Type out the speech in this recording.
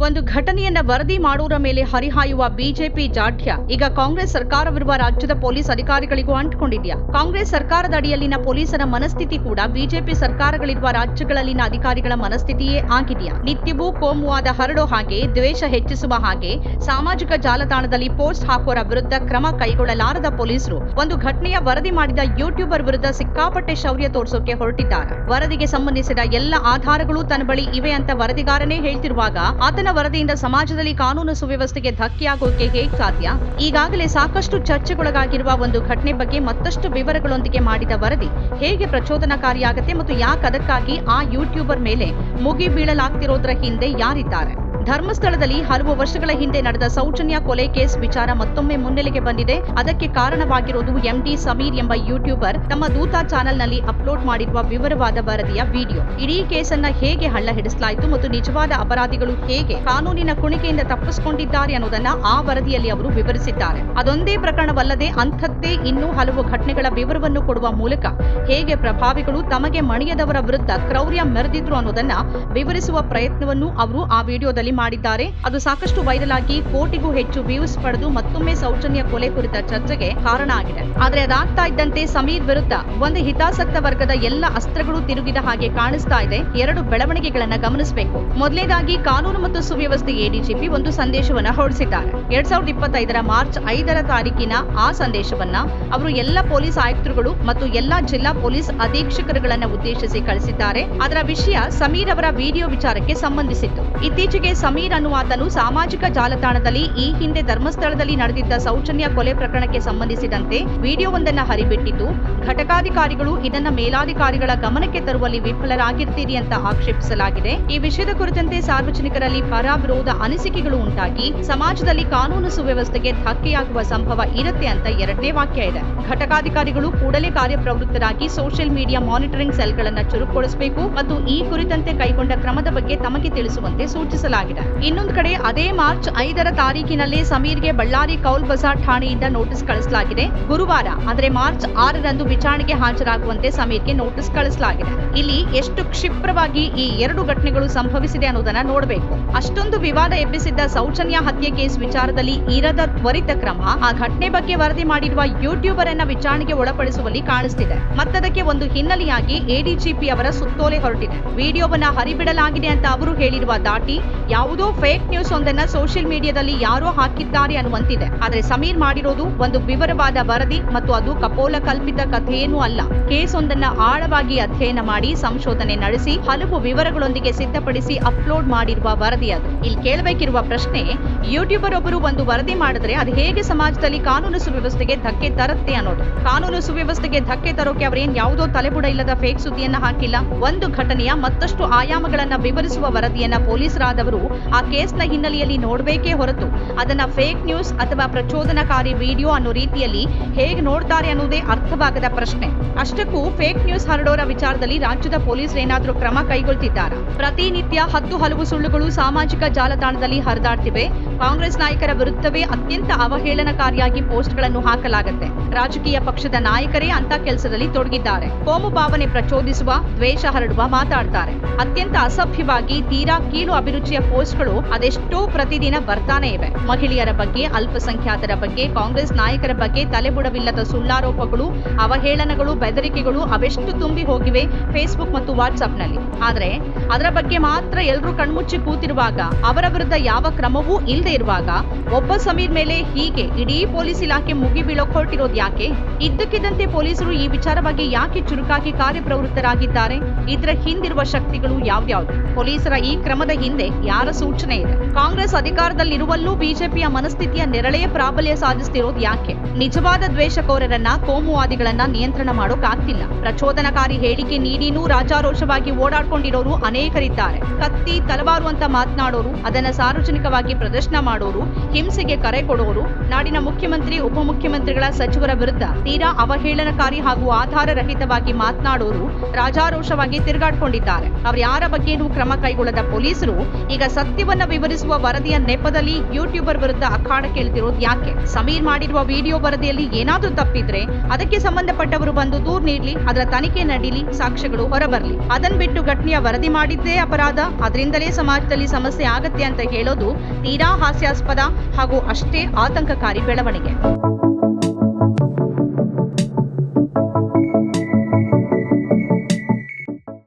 ಒಂದು ಘಟನೆಯನ್ನ ವರದಿ ಮಾಡೋರ ಮೇಲೆ ಹರಿಹಾಯುವ ಬಿಜೆಪಿ ಜಾಢ್ಯ ಈಗ ಕಾಂಗ್ರೆಸ್ ಸರ್ಕಾರವಿರುವ ರಾಜ್ಯದ ಪೊಲೀಸ್ ಅಧಿಕಾರಿಗಳಿಗೂ ಅಂಟಿಕೊಂಡಿದ್ಯಾ? ಕಾಂಗ್ರೆಸ್ ಸರ್ಕಾರದ ಅಡಿಯಲ್ಲಿನ ಪೊಲೀಸರ ಮನಸ್ಥಿತಿ ಕೂಡ ಬಿಜೆಪಿ ಸರ್ಕಾರಗಳಿರುವ ರಾಜ್ಯಗಳಲ್ಲಿನ ಅಧಿಕಾರಿಗಳ ಮನಸ್ಥಿತಿಯೇ ಆಗಿದೆಯಾ? ನಿತ್ಯವೂ ಕೋಮುವಾದ ಹರಡೋ ಹಾಗೆ, ದ್ವೇಷ ಹೆಚ್ಚಿಸುವ ಹಾಗೆ ಸಾಮಾಜಿಕ ಜಾಲತಾಣದಲ್ಲಿ ಪೋಸ್ಟ್ ಹಾಕೋರ ವಿರುದ್ಧ ಕ್ರಮ ಕೈಗೊಳ್ಳಲಾರದ ಪೊಲೀಸರು ಒಂದು ಘಟನೆಯ ವರದಿ ಮಾಡಿದ ಯೂಟ್ಯೂಬರ್ ವಿರುದ್ಧ ಸಿಕ್ಕಾಪಟ್ಟೆ ಶೌರ್ಯ ತೋರಿಸೋಕೆ ಹೊರಟಿದ್ದಾರೆ. ವರದಿಗೆ ಸಂಬಂಧಿಸಿದ ಎಲ್ಲ ಆಧಾರಗಳು ತನ್ನ ಬಳಿ ಇವೆ ಅಂತ ವರದಿಗಾರನೇ ಹೇಳ್ತಿರುವಾಗ ಆತನ ವರದಿಯಿಂದ ಸಮಾಜದಲ್ಲಿ ಕಾನೂನು ಸುವ್ಯವಸ್ಥೆಗೆ ಧಕ್ಕೆಯಾಗೋಕೆ ಹೇಗೆ ಸಾಧ್ಯ? ಈಗಾಗಲೇ ಸಾಕಷ್ಟು ಚರ್ಚೆಗೊಳಗಾಗಿರುವ ಒಂದು ಘಟನೆ ಬಗ್ಗೆ ಮತ್ತಷ್ಟು ವಿವರಗಳೊಂದಿಗೆ ಮಾಡಿದ ವರದಿ ಹೇಗೆ ಪ್ರಚೋದನಕಾರಿಯಾಗುತ್ತೆ ಮತ್ತು ಯಾಕೆ ಅದಕ್ಕಾಗಿ ಆ ಯೂಟ್ಯೂಬರ್ ಮೇಲೆ ಮುಗಿ ಬೀಳಲಾಗ್ತಿರೋದ್ರ ಹಿಂದೆ ಯಾರಿದ್ದಾರೆ? ಧರ್ಮಸ್ಥಳದಲ್ಲಿ ಹಲವು ವರ್ಷಗಳ ಹಿಂದೆ ನಡೆದ ಸೌಜನ್ಯ ಕೊಲೆ ಕೇಸ್ ವಿಚಾರ ಮತ್ತೊಮ್ಮೆ ಮುನ್ನೆಲೆಗೆ ಬಂದಿದೆ. ಅದಕ್ಕೆ ಕಾರಣವಾಗಿರೋದು ಎಂಡಿ ಸಮೀರ್ ಎಂಬ ಯೂಟ್ಯೂಬರ್ ತಮ್ಮ ದೂತ ಚಾನೆಲ್ನಲ್ಲಿ ಅಪ್ಲೋಡ್ ಮಾಡಿರುವ ವಿವರವಾದ ವರದಿಯ ವಿಡಿಯೋ. ಇಡೀ ಕೇಸನ್ನ ಹೇಗೆ ಹಳ್ಳ ಹಿಡಿಸಲಾಯಿತು ಮತ್ತು ನಿಜವಾದ ಅಪರಾಧಿಗಳು ಹೇಗೆ ಕಾನೂನಿನ ಕುಣಿಕೆಯಿಂದ ತಪ್ಪಿಸಿಕೊಂಡಿದ್ದಾರೆ ಅನ್ನೋದನ್ನ ಆ ವರದಿಯಲ್ಲಿ ಅವರು ವಿವರಿಸಿದ್ದಾರೆ. ಅದೊಂದೇ ಪ್ರಕರಣವಲ್ಲದೆ ಅಂಥದ್ದೇ ಇನ್ನೂ ಹಲವು ಘಟನೆಗಳ ವಿವರವನ್ನು ಕೊಡುವ ಮೂಲಕ ಹೇಗೆ ಪ್ರಭಾವಿಗಳು ತಮಗೆ ಮಣಿಯದವರ ವಿರುದ್ಧ ಕ್ರೌರ್ಯ ಮೆರೆದಿದ್ರು ಅನ್ನೋದನ್ನ ವಿವರಿಸುವ ಪ್ರಯತ್ನವನ್ನು ಅವರು ಆ ವಿಡಿಯೋದಲ್ಲಿ ಮಾಡಿದ್ದಾರೆ. ಅದು ಸಾಕಷ್ಟು ವೈರಲ್ ಆಗಿ ಕೋಟಿಗೂ ಹೆಚ್ಚು ವ್ಯೂಸ್ ಪಡೆದು ಮತ್ತೊಮ್ಮೆ ಸೌಜನ್ಯ ಕೊಲೆ ಕುರಿತ ಚರ್ಚೆಗೆ ಕಾರಣ ಆಗಿದೆ. ಆದ್ರೆ ಅದಾಗ್ತಾ ಇದ್ದಂತೆ ಸಮೀರ್ ವಿರುದ್ಧ ಒಂದು ಹಿತಾಸಕ್ತ ವರ್ಗದ ಎಲ್ಲ ಅಸ್ತ್ರಗಳು ತಿರುಗಿದ ಹಾಗೆ ಕಾಣಿಸ್ತಾ ಇದೆ. ಎರಡು ಬೆಳವಣಿಗೆಗಳನ್ನ ಗಮನಿಸಬೇಕು. ಮೊದಲನೇದಾಗಿ ಕಾನೂನು ಮತ್ತು ಸುವ್ಯವಸ್ಥೆ ಎಡಿಜಿಪಿ ಒಂದು ಸಂದೇಶವನ್ನ ಹೊರಡಿಸಿದ್ದಾರೆ. 2025 ಮಾರ್ಚ್ 5 ತಾರೀಕಿನ ಆ ಸಂದೇಶವನ್ನ ಅವರು ಎಲ್ಲ ಪೊಲೀಸ್ ಆಯುಕ್ತರುಗಳು ಮತ್ತು ಎಲ್ಲಾ ಜಿಲ್ಲಾ ಪೊಲೀಸ್ ಅಧೀಕ್ಷಕರುಗಳನ್ನ ಉದ್ದೇಶಿಸಿ ಕಳಿಸಿದ್ದಾರೆ. ಅದರ ವಿಷಯ ಸಮೀರ್ ಅವರ ವಿಡಿಯೋ ವಿಚಾರಕ್ಕೆ ಸಂಬಂಧಿಸಿತ್ತು. ಇತ್ತೀಚೆಗೆ ಸಮೀರ್ ಅನ್ನುವಾತನು ಸಾಮಾಜಿಕ ಜಾಲತಾಣದಲ್ಲಿ ಈ ಹಿಂದೆ ಧರ್ಮಸ್ಥಳದಲ್ಲಿ ನಡೆದಿದ್ದ ಸೌಜನ್ಯ ಕೊಲೆ ಪ್ರಕರಣಕ್ಕೆ ಸಂಬಂಧಿಸಿದಂತೆ ವಿಡಿಯೋವೊಂದನ್ನು ಹರಿಬಿಟ್ಟಿದ್ದು, ಘಟಕಾಧಿಕಾರಿಗಳು ಇದನ್ನ ಮೇಲಾಧಿಕಾರಿಗಳ ಗಮನಕ್ಕೆ ತರುವಲ್ಲಿ ವಿಫಲರಾಗಿರ್ತೀರಿ ಅಂತ ಆಕ್ಷೇಪಿಸಲಾಗಿದೆ. ಈ ವಿಷಯದ ಕುರಿತಂತೆ ಸಾರ್ವಜನಿಕರಲ್ಲಿ ಪರ ವಿರೋಧ ಅನಿಸಿಕೆಗಳು ಉಂಟಾಗಿ ಸಮಾಜದಲ್ಲಿ ಕಾನೂನು ಸುವ್ಯವಸ್ಥೆಗೆ ಧಕ್ಕೆಯಾಗುವ ಸಂಭವ ಇರುತ್ತೆ ಅಂತ ಎರಡನೇ ವಾಕ್ಯ ಇದೆ. ಘಟಕಾಧಿಕಾರಿಗಳು ಕೂಡಲೇ ಕಾರ್ಯಪ್ರವೃತ್ತರಾಗಿ ಸೋಷಿಯಲ್ ಮೀಡಿಯಾ ಮಾನಿಟರಿಂಗ್ ಸೆಲ್ಗಳನ್ನು ಚುರುಕುಗೊಳಿಸಬೇಕು ಮತ್ತು ಈ ಕುರಿತಂತೆ ಕೈಗೊಂಡ ಕ್ರಮದ ಬಗ್ಗೆ ತಮಗೆ ತಿಳಿಸುವಂತೆ ಸೂಚಿಸಲಾಗಿದೆ. ಇನ್ನೊಂದು ಕಡೆ ಅದೇ ಮಾರ್ಚ್ 5 ತಾರೀಕಿನಲ್ಲೇ ಸಮೀರ್ಗೆ ಬಳ್ಳಾರಿ ಕೌಲ್ ಬಜಾರ್ ಠಾಣೆಯಿಂದ ನೋಟಿಸ್ ಕಳಿಸಲಾಗಿದೆ. ಗುರುವಾರ ಅಂದ್ರೆ ಮಾರ್ಚ್ 6ರಂದು ವಿಚಾರಣೆಗೆ ಹಾಜರಾಗುವಂತೆ ಸಮೀರ್ಗೆ ನೋಟಿಸ್ ಕಳಿಸಲಾಗಿದೆ. ಇಲ್ಲಿ ಎಷ್ಟು ಕ್ಷಿಪ್ರವಾಗಿ ಈ ಎರಡು ಘಟನೆಗಳು ಸಂಭವಿಸಿದೆ ಅನ್ನೋದನ್ನ ನೋಡಬೇಕು. ಅಷ್ಟೊಂದು ವಿವಾದ ಎಬ್ಬಿಸಿದ್ದ ಸೌಜನ್ಯ ಹತ್ಯೆ ಕೇಸ್ ವಿಚಾರದಲ್ಲಿ ಇರದ ತ್ವರಿತ ಕ್ರಮ ಆ ಘಟನೆ ಬಗ್ಗೆ ವರದಿ ಮಾಡಿರುವ ಯೂಟ್ಯೂಬರ್ ಅನ್ನ ವಿಚಾರಣೆಗೆ ಒಳಪಡಿಸುವಲ್ಲಿ ಕಾಣಿಸ್ತಿದೆ. ಮತ್ತದಕ್ಕೆ ಒಂದು ಹಿನ್ನೆಲೆಯಾಗಿ ಎಡಿಜಿಪಿ ಅವರ ಸುತ್ತೋಲೆ ಹೊರಟಿದೆ. ವಿಡಿಯೋವನ್ನ ಹರಿಬಿಡಲಾಗಿದೆ ಅಂತ ಅವರು ಹೇಳಿರುವ ದಾಟಿ ಯಾವುದೋ ಫೇಕ್ ನ್ಯೂಸ್ ಒಂದನ್ನ ಸೋಷಿಯಲ್ ಮೀಡಿಯಾದಲ್ಲಿ ಯಾರೋ ಹಾಕಿದ್ದಾರೆ ಅನ್ನುವಂತಿದೆ. ಆದ್ರೆ ಸಮೀರ್ ಮಾಡಿರೋದು ಒಂದು ವಿವರವಾದ ವರದಿ ಮತ್ತು ಅದು ಕಪೋಲ ಕಲ್ಪಿತ ಕಥೆಯೇನೂ ಅಲ್ಲ. ಕೇಸ್ ಒಂದನ್ನ ಆಳವಾಗಿ ಅಧ್ಯಯನ ಮಾಡಿ ಸಂಶೋಧನೆ ನಡೆಸಿ ಹಲವು ವಿವರಗಳೊಂದಿಗೆ ಸಿದ್ಧಪಡಿಸಿ ಅಪ್ಲೋಡ್ ಮಾಡಿರುವ ವರದಿ ಅದು. ಇಲ್ಲಿ ಕೇಳಬೇಕಿರುವ ಪ್ರಶ್ನೆ, ಯೂಟ್ಯೂಬರ್ ಒಬ್ಬರು ಒಂದು ವರದಿ ಮಾಡಿದ್ರೆ ಅದು ಹೇಗೆ ಸಮಾಜದಲ್ಲಿ ಕಾನೂನು ಸುವ್ಯವಸ್ಥೆಗೆ ಧಕ್ಕೆ ತರುತ್ತೆ ಅನ್ನೋದು. ಕಾನೂನು ಸುವ್ಯವಸ್ಥೆಗೆ ಧಕ್ಕೆ ತರೋಕೆ ಅವರೇನ್ ಯಾವುದೋ ತಲೆಬುಡ ಇಲ್ಲದ ಫೇಕ್ ಸುದ್ದಿಯನ್ನ ಹಾಕಿಲ್ಲ. ಒಂದು ಘಟನೆಯ ಮತ್ತಷ್ಟು ಆಯಾಮಗಳನ್ನ ವಿವರಿಸುವ ವರದಿಯನ್ನ ಪೊಲೀಸರಾದವರು ಆ ಕೇಸ್ನ ಹಿನ್ನೆಲೆಯಲ್ಲಿ ನೋಡಬೇಕೇ ಹೊರತು ಅದನ್ನ ಫೇಕ್ ನ್ಯೂಸ್ ಅಥವಾ ಪ್ರಚೋದನಕಾರಿ ವಿಡಿಯೋ ಅನ್ನೋ ರೀತಿಯಲ್ಲಿ ಹೇಗೆ ನೋಡ್ತಾರೆ ಅನ್ನೋದೇ ಅರ್ಥವಾಗದ ಪ್ರಶ್ನೆ. ಅಷ್ಟಕ್ಕೂ ಫೇಕ್ ನ್ಯೂಸ್ ಹರಡೋರ ವಿಚಾರದಲ್ಲಿ ರಾಜ್ಯದ ಪೊಲೀಸರು ಏನಾದ್ರೂ ಕ್ರಮ ಕೈಗೊಳ್ತಿದ್ದಾರಾ? ಪ್ರತಿನಿತ್ಯ ಹಲವು ಸುಳ್ಳುಗಳು ಸಾಮಾಜಿಕ ಜಾಲತಾಣದಲ್ಲಿ ಹರಿದಾಡ್ತಿವೆ. ಕಾಂಗ್ರೆಸ್ ನಾಯಕರ ವಿರುದ್ಧವೇ ಅತ್ಯಂತ ಅವಹೇಳನಕಾರಿಯಾಗಿ ಪೋಸ್ಟ್ಗಳನ್ನು ಹಾಕಲಾಗುತ್ತೆ. ರಾಜಕೀಯ ಪಕ್ಷದ ನಾಯಕರೇ ಅಂತ ಕೆಲಸದಲ್ಲಿ ತೊಡಗಿದ್ದಾರೆ. ಕೋಮು ಭಾವನೆ ಪ್ರಚೋದಿಸುವ, ದ್ವೇಷ ಹರಡುವ ಮಾತಾಡ್ತಾರೆ. ಅತ್ಯಂತ ಅಸಭ್ಯವಾಗಿ ತೀರಾ ಕೀಳು ಅಭಿರುಚಿಯ ಪೋಸ್ಟ್ಗಳು ಅದೆಷ್ಟೋ ಪ್ರತಿದಿನ ಬರ್ತಾನೆ ಇವೆ. ಮಹಿಳೆಯರ ಬಗ್ಗೆ, ಅಲ್ಪಸಂಖ್ಯಾತರ ಬಗ್ಗೆ, ಕಾಂಗ್ರೆಸ್ ನಾಯಕರ ಬಗ್ಗೆ ತಲೆಬುಡವಿಲ್ಲದ ಸುಳ್ಳಾರೋಪಗಳು, ಅವಹೇಳನಗಳು, ಬೆದರಿಕೆಗಳು ಅವೆಷ್ಟು ತುಂಬಿ ಹೋಗಿವೆ ಫೇಸ್ಬುಕ್ ಮತ್ತು ವಾಟ್ಸ್ಆಪ್ನಲ್ಲಿ. ಆದ್ರೆ ಅದರ ಬಗ್ಗೆ ಮಾತ್ರ ಎಲ್ಲರೂ ಕಣ್ಮುಚ್ಚಿ ಕೂತಿರುವಾಗ, ಅವರ ವಿರುದ್ಧ ಯಾವ ಕ್ರಮವೂ ಇಲ್ಲದೆ ಇರುವಾಗ ಒಬ್ಬ ಸಮೀರ್ ಮೇಲೆ ಹೀಗೆ ಇಡೀ ಪೊಲೀಸ್ ಇಲಾಖೆ ಮುಗಿ ಬೀಳೋಕ್ ಹೊರಟಿರೋದು ಯಾಕೆ? ಇದ್ದಕ್ಕಿದ್ದಂತೆ ಪೊಲೀಸರು ಈ ವಿಚಾರವಾಗಿ ಯಾಕೆ ಚುರುಕಾಗಿ ಕಾರ್ಯಪ್ರವೃತ್ತರಾಗಿದ್ದಾರೆ? ಇದರ ಹಿಂದಿರುವ ಶಕ್ತಿಗಳು ಯಾವ್ಯಾವ್ದು? ಪೊಲೀಸರ ಈ ಕ್ರಮದ ಹಿಂದೆ ಯಾರ ಸೂಚನೆ ಇದೆ? ಕಾಂಗ್ರೆಸ್ ಅಧಿಕಾರದಲ್ಲಿರುವಲ್ಲೂ ಬಿಜೆಪಿಯ ಮನಸ್ಥಿತಿಯ ನೆರಳೇ ಪ್ರಾಬಲ್ಯ ಸಾಧಿಸ್ತಿರೋದು ಯಾಕೆ? ನಿಜವಾದ ದ್ವೇಷಕೋರರನ್ನ, ಕೋಮುವಾದಿಗಳನ್ನ ನಿಯಂತ್ರಣ ಮಾಡೋಕಾಗ್ತಿಲ್ಲ. ಪ್ರಚೋದನಕಾರಿ ಹೇಳಿಕೆ ನೀಡಿನೂ ರಾಜಾರೋಷವಾಗಿ ಓಡಾಡ್ಕೊಂಡಿರೋರು ಅನೇಕರಿದ್ದಾರೆ. ಕತ್ತಿ, ತಲವಾರು ಅಂತ ಮಾತನಾಡೋರು, ಅದನ್ನ ಸಾರ್ವಜನಿಕವಾಗಿ ಪ್ರದರ್ಶನ ಮಾಡೋರು, ಹಿಂಸೆಗೆ ಕರೆ ಕೊಡೋರು, ನಾಡಿನ ಮುಖ್ಯಮಂತ್ರಿ, ಉಪಮುಖ್ಯಮಂತ್ರಿಗಳ ಸಚಿವರ ವಿರುದ್ಧ ತೀರಾ ಅವಹೇಳನಕಾರಿ ಹಾಗೂ ಆಧಾರರಹಿತವಾಗಿ ಮಾತನಾಡೋರು ರಾಜಾರೋಷವಾಗಿ ತಿರುಗಾಡ್ಕೊಂಡಿದ್ದಾರೆ. ಅವ್ರ ಯಾರ ಬಗ್ಗೆನೂ ಕ್ರಮ ಕೈಗೊಳ್ಳದ ಪೊಲೀಸರು ಈಗ ಸತ್ಯವನ್ನ ವಿವರಿಸುವ ವರದಿಯ ನೆಪದಲ್ಲಿ ಯೂಟ್ಯೂಬರ್ ವಿರುದ್ಧ ಅಖಾಡಕ್ಕೆ ಇಳಿದಿರೋದು ಯಾಕೆ? ಸಮೀರ್ ಮಾಡಿರುವ ವಿಡಿಯೋ ವರದಿಯಲ್ಲಿ ಏನಾದ್ರೂ ತಪ್ಪಿದ್ರೆ ಅದಕ್ಕೆ ಸಂಬಂಧಪಟ್ಟವರು ಬಂದು ದೂರು ನೀಡಲಿ, ಅದರ ತನಿಖೆ ನಡೀಲಿ, ಸಾಕ್ಷ್ಯಗಳು ಹೊರಬರಲಿ. ಅದನ್ನ ಬಿಟ್ಟು ಘಟನೆಯ ವರದಿ ಮಾಡಿದ್ದೇ ಅಪರಾಧ, ಅದರಿಂದಲೇ ಸಮಾಜದಲ್ಲಿ ಸಮಸ್ಯೆ ಆಗತ್ತೆ ಅಂತ ಹೇಳೋದು ತೀರಾ ಹಾಸ್ಯಾಸ್ಪದ ಹಾಗೂ ಅಷ್ಟೇ ಆತಂಕಕಾರಿ ಬೆಳವಣಿಗೆ.